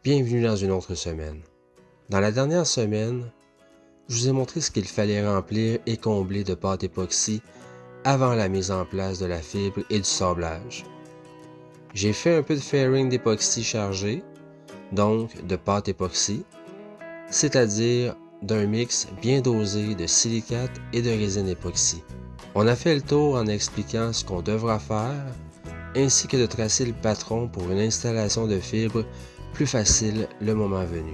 Bienvenue dans une autre semaine. Dans la dernière semaine, je vous ai montré ce qu'il fallait remplir et combler de pâte époxy avant la mise en place de la fibre et du sablage. J'ai fait un peu de fairing d'époxy chargé, donc de pâte époxy, c'est-à-dire d'un mix bien dosé de silicate et de résine époxy. On a fait le tour en expliquant ce qu'on devra faire, ainsi que de tracer le patron pour une installation de fibre plus facile le moment venu.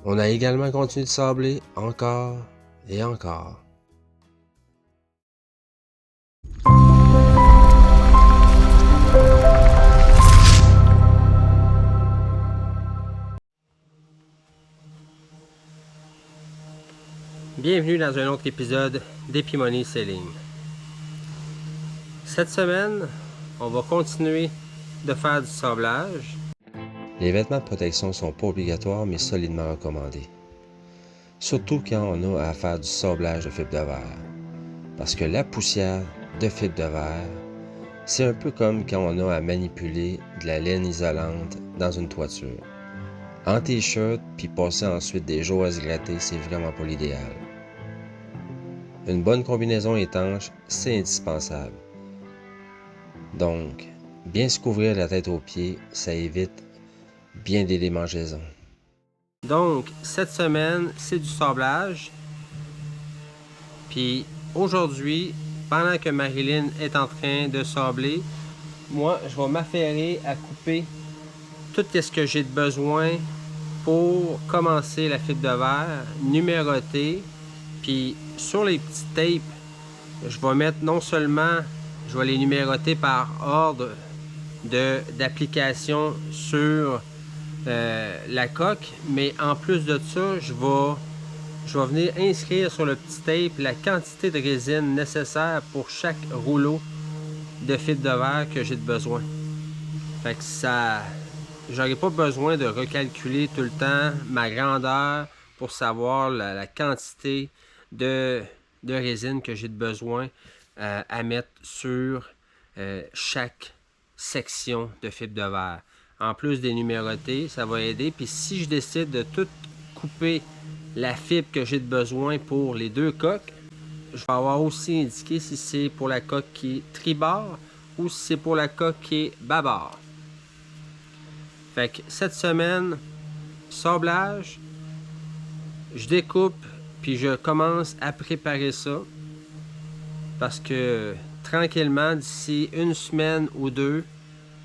On a également continué de sabler encore et encore. Bienvenue dans un autre épisode d'Epimony Selling. Cette semaine, on va continuer de faire du sablage. Les vêtements de protection ne sont pas obligatoires mais solidement recommandés. Surtout quand on a à faire du sablage de fibre de verre. Parce que la poussière de fibre de verre, c'est un peu comme quand on a à manipuler de la laine isolante dans une toiture. En t-shirt, puis passer ensuite des jours à se gratter, c'est vraiment pas l'idéal. Une bonne combinaison étanche, c'est indispensable. Donc, bien se couvrir la tête aux pieds, ça évite bien des démangeaisons. Donc, cette semaine, c'est du sablage. Puis, aujourd'hui, pendant que Marilyn est en train de sabler, moi, je vais m'affairer à couper tout ce que j'ai de besoin pour commencer la fibre de verre, numéroter. Puis, sur les petits tapes, je vais mettre non seulement, je vais les numéroter par ordre d'application sur la coque, mais en plus de ça, je vais venir inscrire sur le petit tape la quantité de résine nécessaire pour chaque rouleau de fibre de verre que j'ai de besoin. Fait que ça, j'aurai pas besoin de recalculer tout le temps ma grandeur pour savoir la quantité de résine que j'ai de besoin à mettre sur chaque section de fibre de verre. En plus des numérotés, ça va aider. Puis si je décide de tout couper la fibre que j'ai de besoin pour les deux coques, je vais avoir aussi indiqué si c'est pour la coque qui est tribord ou si c'est pour la coque qui est bâbord. Fait que cette semaine, sablage, je découpe puis je commence à préparer ça parce que tranquillement, d'ici une semaine ou deux,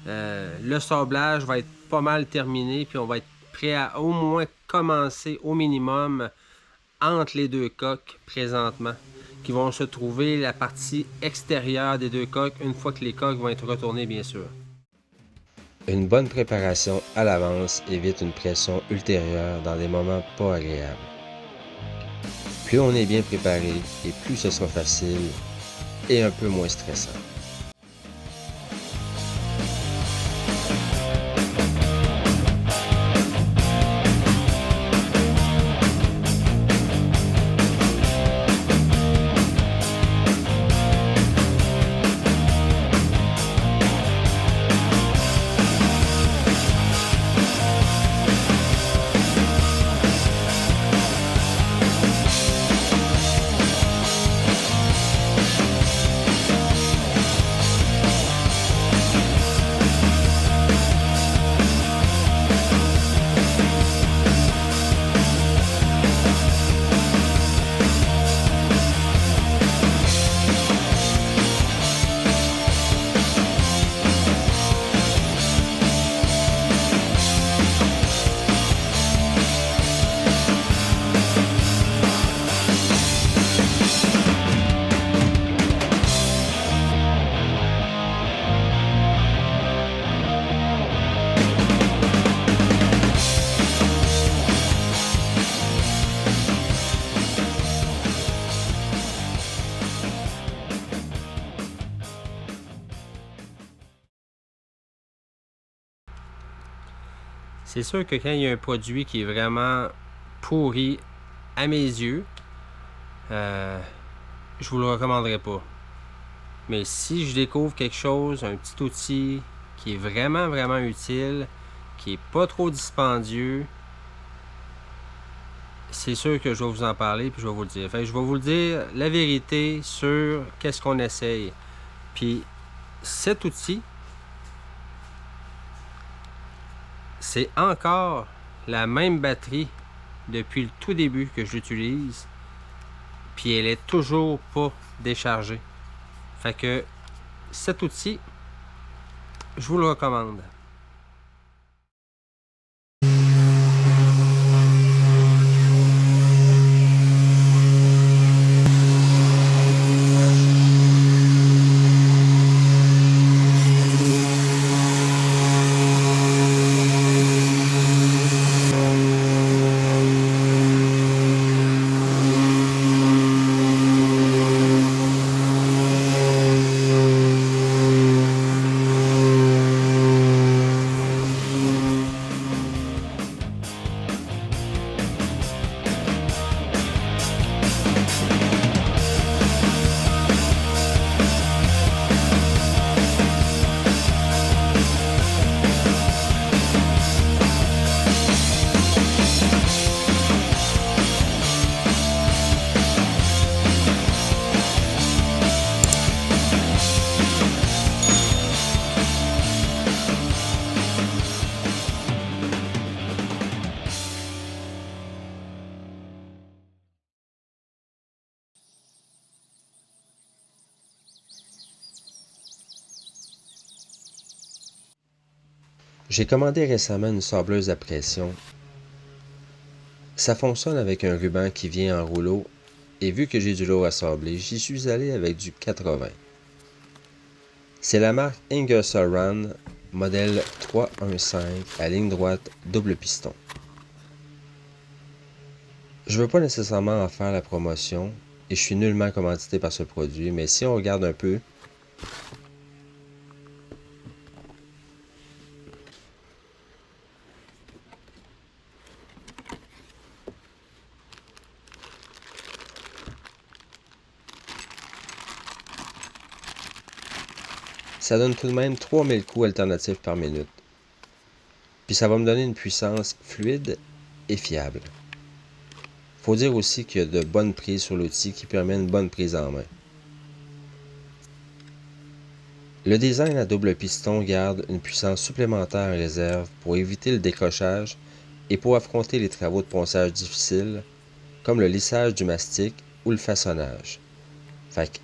le sablage va être pas mal terminé puis on va être prêt à au moins commencer au minimum entre les deux coques présentement qui vont se trouver la partie extérieure des deux coques une fois que les coques vont être retournées bien sûr. Une bonne préparation à l'avance évite une pression ultérieure dans des moments pas agréables. Plus on est bien préparé et plus ce sera facile et un peu moins stressant. C'est sûr que quand il y a un produit qui est vraiment pourri à mes yeux, je vous le recommanderais pas. Mais si je découvre quelque chose, un petit outil qui est vraiment, vraiment utile, qui est pas trop dispendieux. C'est sûr que je vais vous en parler puis je vais vous le dire. Fait que je vais vous le dire la vérité sur qu'est-ce qu'on essaye. Puis cet outil, c'est encore la même batterie depuis le tout début que j'utilise. Puis elle est toujours pas déchargée. Fait que cet outil, je vous le recommande. J'ai commandé récemment une sableuse à pression. Ça fonctionne avec un ruban qui vient en rouleau et vu que j'ai du lourd à sabler, j'y suis allé avec du 80. C'est la marque Ingersoll Rand, modèle 315 à ligne droite double piston. Je veux pas nécessairement en faire la promotion et je suis nullement commandité par ce produit, mais si on regarde un peu, ça donne tout de même 3000 coups alternatifs par minute. Puis ça va me donner une puissance fluide et fiable. Faut dire aussi qu'il y a de bonnes prises sur l'outil qui permet une bonne prise en main. Le design à double piston garde une puissance supplémentaire en réserve pour éviter le décrochage et pour affronter les travaux de ponçage difficiles comme le lissage du mastic ou le façonnage. Fait que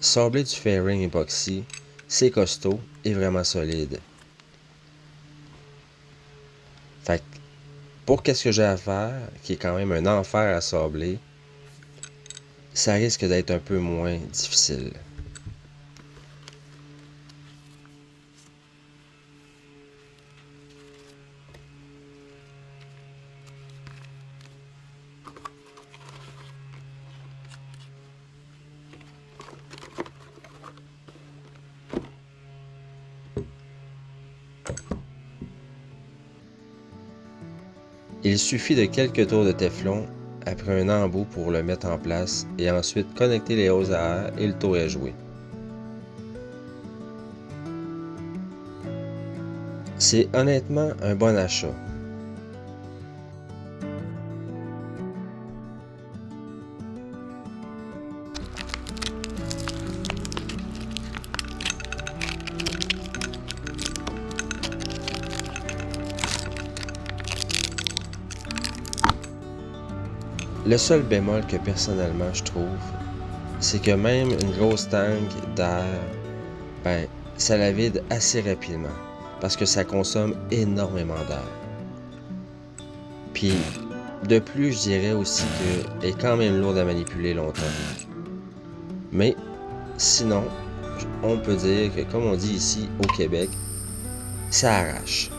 sabler du fairing époxy, c'est costaud et vraiment solide. Fait que pour qu'est-ce que j'ai à faire, qui est quand même un enfer à sabler, ça risque d'être un peu moins difficile. Il suffit de quelques tours de téflon après un embout pour le mettre en place et ensuite connecter les hoses à air et le tour est joué. C'est honnêtement un bon achat. Le seul bémol que personnellement je trouve, c'est que même une grosse tank d'air, ben, ça la vide assez rapidement parce que ça consomme énormément d'air. Puis, de plus, je dirais aussi qu'elle est quand même lourde à manipuler longtemps. Mais, sinon, on peut dire que, comme on dit ici au Québec, ça arrache.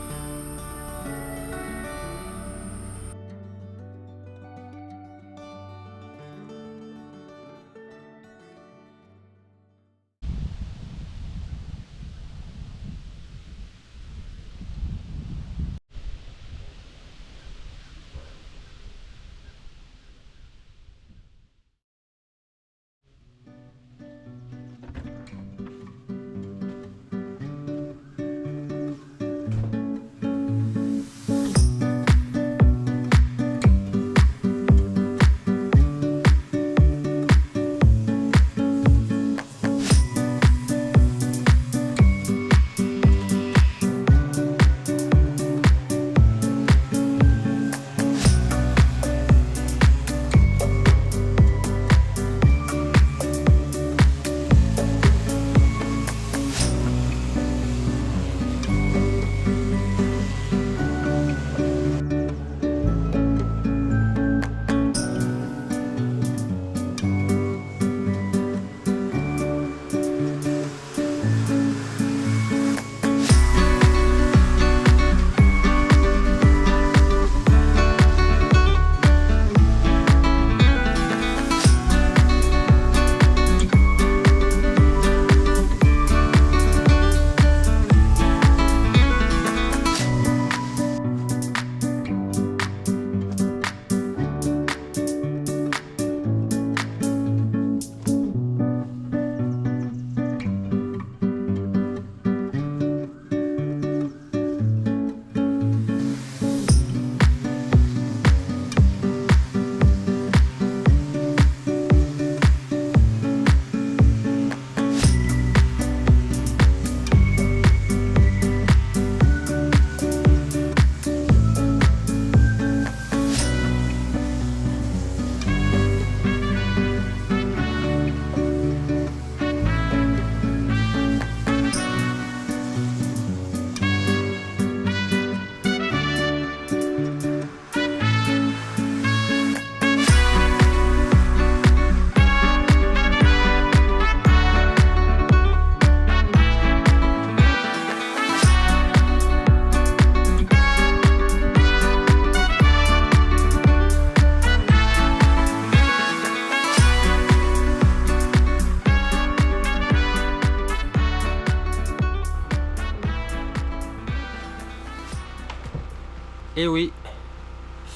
Et oui,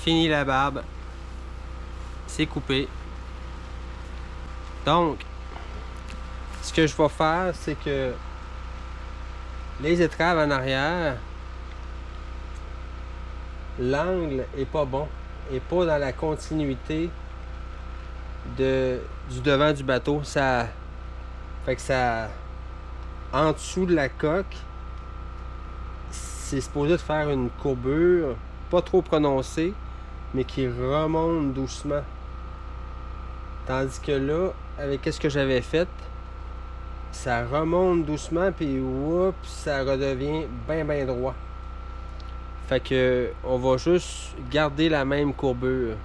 fini la barbe. C'est coupé. Donc, ce que je vais faire, c'est que les étraves en arrière, l'angle est pas bon. Et pas dans la continuité du devant du bateau. Ça fait que ça, en dessous de la coque, c'est supposé de faire une courbure pas trop prononcée, mais qui remonte doucement. Tandis que là, avec ce que j'avais fait, ça remonte doucement, puis oups, ça redevient bien droit. Fait que on va juste garder la même courbure.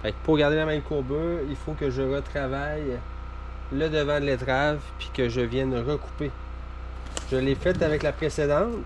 Fait que pour garder la même courbure, il faut que je retravaille le devant de l'étrave, puis que je vienne recouper. Je l'ai fait avec la précédente.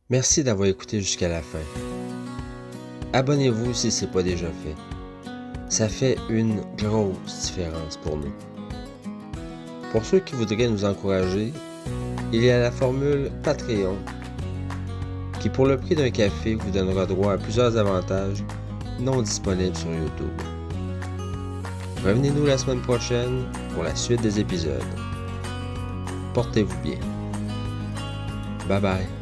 Merci d'avoir écouté jusqu'à la fin. Abonnez-vous si ce n'est pas déjà fait. Ça fait une grosse différence pour nous. Pour ceux qui voudraient nous encourager, il y a la formule Patreon qui, pour le prix d'un café, vous donnera droit à plusieurs avantages non disponibles sur YouTube. Revenez-nous la semaine prochaine pour la suite des épisodes. Portez-vous bien. Bye bye.